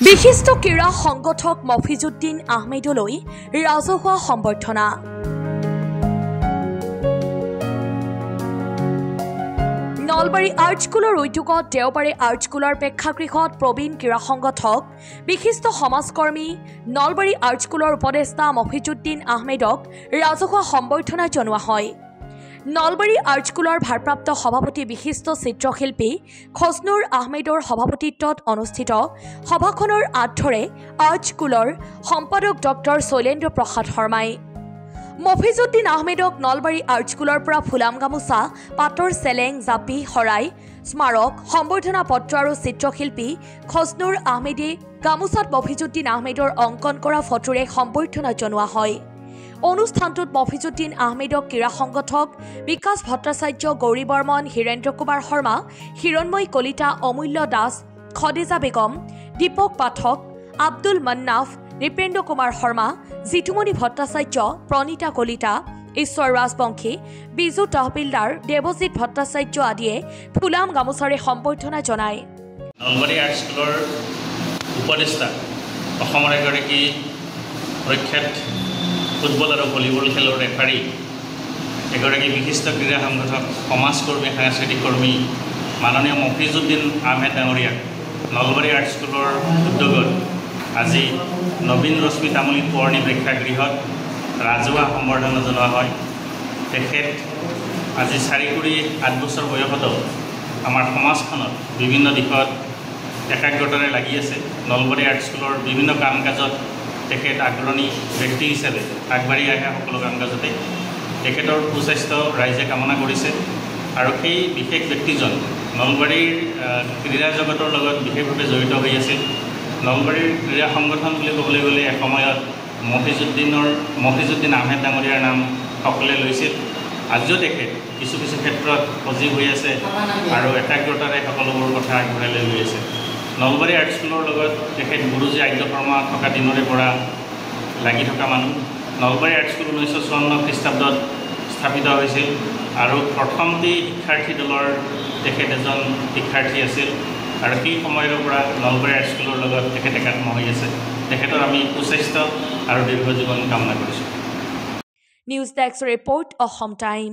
বিশিষ্ট ক্ৰীড়া সংগঠক মফিজুদ্দিন আহমেদলৈ ৰাজহুৱা সম্বৰ্ধনা। নলবাৰী আৰ্ট স্কুলৰ উদ্যোগত দেওবাৰে আৰ্ট স্কুলৰ প্ৰেক্ষাগৃহত প্ৰবীণ ক্ৰীড়া সংগঠক বিশিষ্ট সমাজকৰ্মী নলবাৰী আৰ্ট স্কুলৰ উপদেষ্টা মফিজুদ্দিন আহমেদক ৰাজহুৱা সম্বৰ্ধনা জনোৱা হয়। নলবাৰী আৰ্ট স্কুলৰ ভাৰপ্ৰাপ্ত সভাপতি বিশিষ্ট চিত্ৰশিল্পী খজনুৰ আহমেদৰ সভাপতিত্বত অনুষ্ঠিত সভাখনৰ আঁতৰে আৰ্ট স্কুলৰ সম্পাদক ডক্টৰ শৈলেন্দ্ৰ প্ৰসাদ শৰ্মাই মফিজুদ্দিন আহমেদক নলবাৰী আৰ্ট স্কুলৰ পৰা ফুলাম গামোচা, পাটৰ চেলেং, জাপি, শৰাই, স্মাৰক, সম্বৰ্ধনা পত্ৰ আৰু চিত্ৰশিল্পী খজনুৰ আহমেদে গামোচাত মফিজুদ্দিন আহমেদৰ অংকন কৰা ফটোৰে সম্বৰ্ধনা জনোৱা হয়। অনুষ্ঠানটোত মফিজুদ্দিন আহমেদক ক্ৰীড়া সংগঠক বিকাশ ভট্টাচাৰ্য, গৌৰী বৰ্মন, হীৰেন্দ্ৰ কুমাৰ শৰ্মা, হিৰণময় কলিতা, অমূল্য দাস, খদিজা বেগম, দীপক পাঠক, আব্দুল মন্নাফ, নৃপেন্দ্ৰ কুমাৰ শৰ্মা, জিতুমণি ভট্টাচাৰ্য, প্ৰণীতা কলিতা, ঈশ্বৰ ৰাজবংশী, বিজু তহবিলদাৰ, দেৱজিৎ ভট্টাচাৰ্য আদিয়ে ফুলাম গামোচাৰে সম্বৰ্ধনা জনায়। নলবাৰী আৰ্ট স্কুলৰ উপদেষ্টা অসমৰ এগৰাকী প্ৰখ্যাত ফুটবল আৰু ভলীবল খেলৰ ৰেফাৰী, এগৰাকী বিশিষ্ট ক্ৰীড়া সংগঠক, সমাজকৰ্মী, সাংস্কৃতিক কৰ্মী মাননীয় মফিজুদ্দিন আহমেদ ডাঙৰীয়াক নলবাৰী আৰ্ট স্কুলৰ উদ্যোগত আজি নবীন ৰশ্মি তামুলী পুৰণি প্ৰেক্ষাগৃহত ৰাজহুৱা সম্বৰ্ধনা জনোৱা হয়। তেখেত আজি 8 বছৰ বয়সতো আমাৰ সমাজখনত বিভিন্ন দিশত একাগ্ৰতাৰে লাগি আছে। নলবাৰী আৰ্ট স্কুলৰ বিভিন্ন কাম কাজত তেখেত আগ্ৰণী ব্যক্তি হিচাপে আগবাঢ়ি আহে। সকলো কাম কাজতে তেখেতৰ সুস্বাস্থ্য ৰাইজে কামনা কৰিছে আৰু সেই বিশেষ ব্যক্তিজন নলবাৰীৰ ক্ৰীড়া জগতৰ লগত বিশেষভাৱে জড়িত হৈ আছিল। নলবাৰীৰ ক্ৰীড়া সংগঠন বুলি ক'বলৈ গ'লে এসময়ত মফিজুদ্দিন আহমেদ ডাঙৰীয়াৰ নাম সকলোৱে লৈছিল। আজিও তেখেত কিছু ক্ষেত্ৰত সজীৱ হৈ আছে আৰু একাগ্ৰতাৰে সকলোবোৰ কথা আগবঢ়াই লৈ গৈ আছে। নলবাৰী আৰ্ট স্কুলৰ লগত তেখেত গুৰুজী আদ্য শৰ্মা থকা দিনৰে পৰা লাগি থকা মানুহ। নলবাৰী আৰ্ট স্কুল 1954 খ্ৰীষ্টাব্দত স্থাপিত হৈছিল আৰু প্ৰথমটি শিক্ষাৰ্থী দলৰ তেখেত এজন শিক্ষাৰ্থী আছিল আৰু সেই সময়ৰ পৰা নলবাৰী আৰ্ট স্কুলৰ লগত তেখেত একাত্ম হৈ আছে। তেখেতৰ আমি সুস্বাস্থ্য আৰু দীৰ্ঘ জীৱন কামনা কৰিছোঁ। News desk report, Assam time.